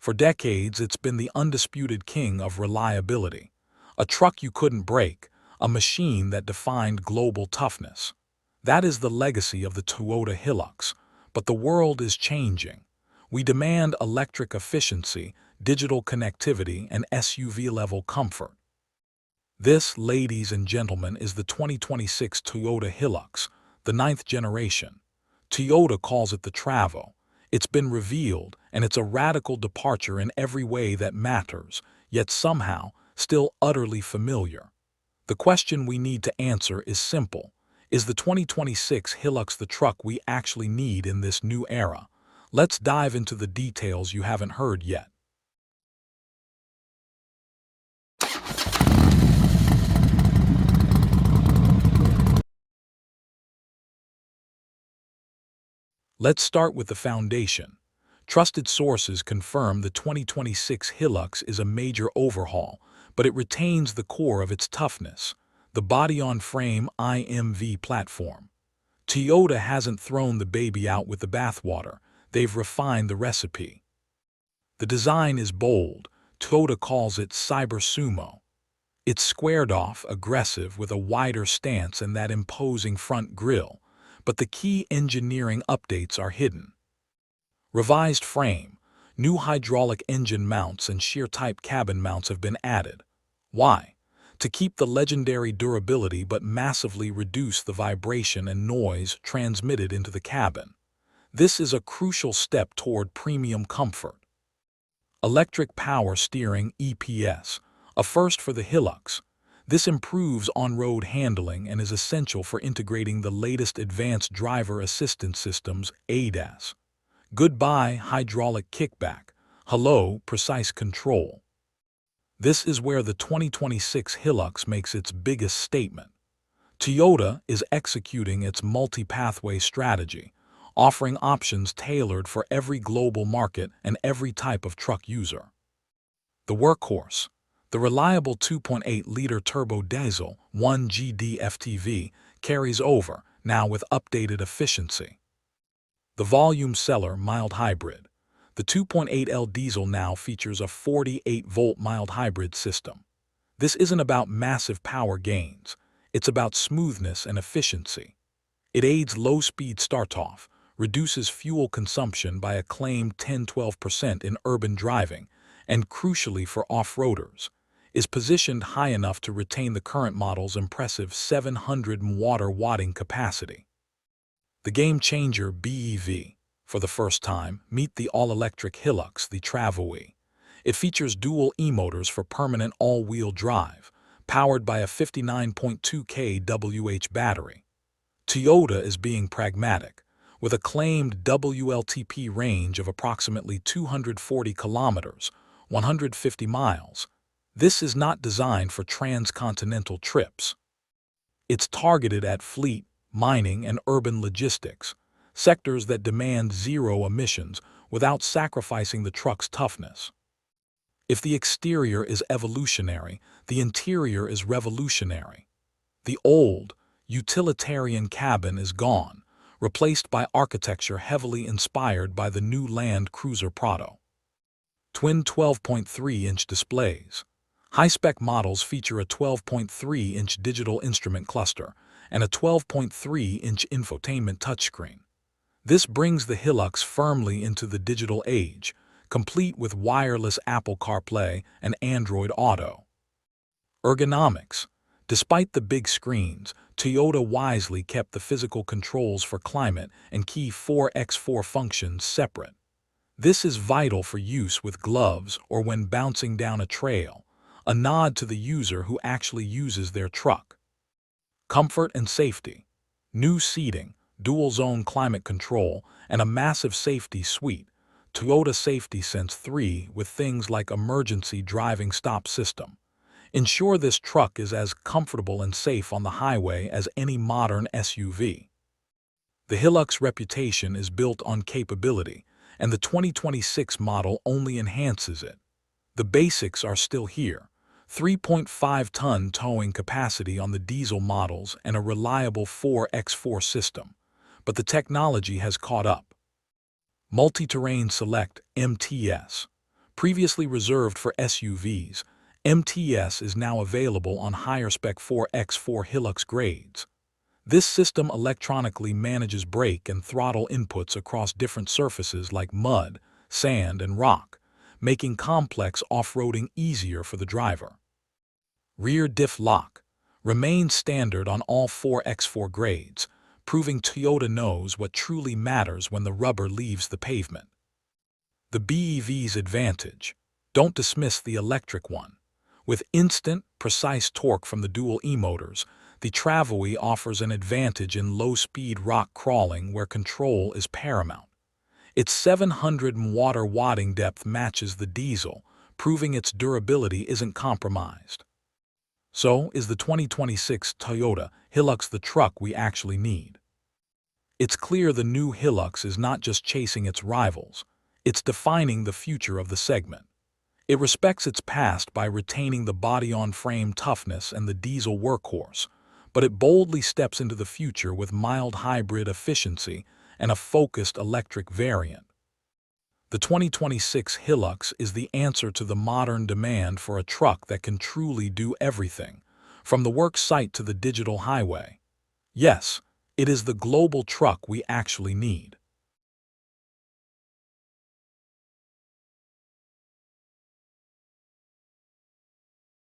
For decades, it's been the undisputed king of reliability. A truck you couldn't break, a machine that defined global toughness. That is the legacy of the Toyota Hilux. But the world is changing. We demand electric efficiency, digital connectivity, and SUV-level comfort. This, ladies and gentlemen, is the 2026 Toyota Hilux, the ninth generation. Toyota calls it the Travo. It's been revealed, and it's a radical departure in every way that matters, yet somehow still utterly familiar. The question we need to answer is simple. Is the 2026 Hilux the truck we actually need in this new era? Let's dive into the details you haven't heard yet. Let's start with the foundation. Trusted sources confirm the 2026 Hilux is a major overhaul, but it retains the core of its toughness, the body-on-frame IMV platform. Toyota hasn't thrown the baby out with the bathwater, they've refined the recipe. The design is bold. Toyota calls it Cyber Sumo. It's squared off, aggressive, with a wider stance and that imposing front grille, but the key engineering updates are hidden. Revised frame, new hydraulic engine mounts and shear-type cabin mounts have been added. Why? To keep the legendary durability but massively reduce the vibration and noise transmitted into the cabin. This is a crucial step toward premium comfort. Electric power steering (EPS), a first for the Hilux. This improves on-road handling and is essential for integrating the latest advanced driver assistance systems (ADAS). Goodbye hydraulic kickback. Hello precise control. This is where the 2026 Hilux makes its biggest statement. Toyota is executing its multi-pathway strategy, offering options tailored for every global market and every type of truck user. The workhorse, the reliable 2.8-liter turbo diesel 1GD FTV, carries over, now with updated efficiency. The volume seller mild hybrid. The 2.8L diesel now features a 48-volt mild hybrid system. This isn't about massive power gains. It's about smoothness and efficiency. It aids low-speed start-off, reduces fuel consumption by a claimed 10–12% in urban driving, and crucially for off-roaders, is positioned high enough to retain the current model's impressive 700 watt-watting capacity. The game-changer BEV. For the first time, meet the all-electric Hilux, the Travo. It features dual e-motors for permanent all-wheel drive, powered by a 59.2 kWh battery. Toyota is being pragmatic, with a claimed WLTP range of approximately 240 kilometers, 150 miles. This is not designed for transcontinental trips. It's targeted at fleet, mining, and urban logistics, sectors that demand zero emissions without sacrificing the truck's toughness. If the exterior is evolutionary, the interior is revolutionary. The old, utilitarian cabin is gone, replaced by architecture heavily inspired by the new Land Cruiser Prado. Twin 12.3-inch displays. High-spec models feature a 12.3-inch digital instrument cluster and a 12.3-inch infotainment touchscreen. This brings the Hilux firmly into the digital age, complete with wireless Apple CarPlay and Android Auto. Ergonomics. Despite the big screens, Toyota wisely kept the physical controls for climate and key 4x4 functions separate. This is vital for use with gloves or when bouncing down a trail, a nod to the user who actually uses their truck. Comfort and safety. New seating, dual-zone climate control, and a massive safety suite, Toyota Safety Sense 3 with things like emergency driving stop system. Ensure this truck is as comfortable and safe on the highway as any modern SUV. The Hilux reputation is built on capability, and the 2026 model only enhances it. The basics are still here. 3.5-ton towing capacity on the diesel models and a reliable 4x4 system. But the technology has caught up. Multi-Terrain Select (MTS). Previously reserved for SUVs, MTS is now available on higher-spec 4x4 Hilux grades. This system electronically manages brake and throttle inputs across different surfaces like mud, sand, and rock, making complex off-roading easier for the driver. Rear diff lock remains standard on all 4x4 grades, proving Toyota knows what truly matters when the rubber leaves the pavement. The BEV's advantage. Don't dismiss the electric one. With instant, precise torque from the dual e-motors, the Travewi offers an advantage in low-speed rock crawling where control is paramount. Its 700 water watting depth matches the diesel, proving its durability isn't compromised. So, is the 2026 Toyota Hilux the truck we actually need? It's clear the new Hilux is not just chasing its rivals, it's defining the future of the segment. It respects its past by retaining the body-on-frame toughness and the diesel workhorse, but it boldly steps into the future with mild hybrid efficiency and a focused electric variant. The 2026 Hilux is the answer to the modern demand for a truck that can truly do everything, from the work site to the digital highway. Yes, it is the global truck we actually need.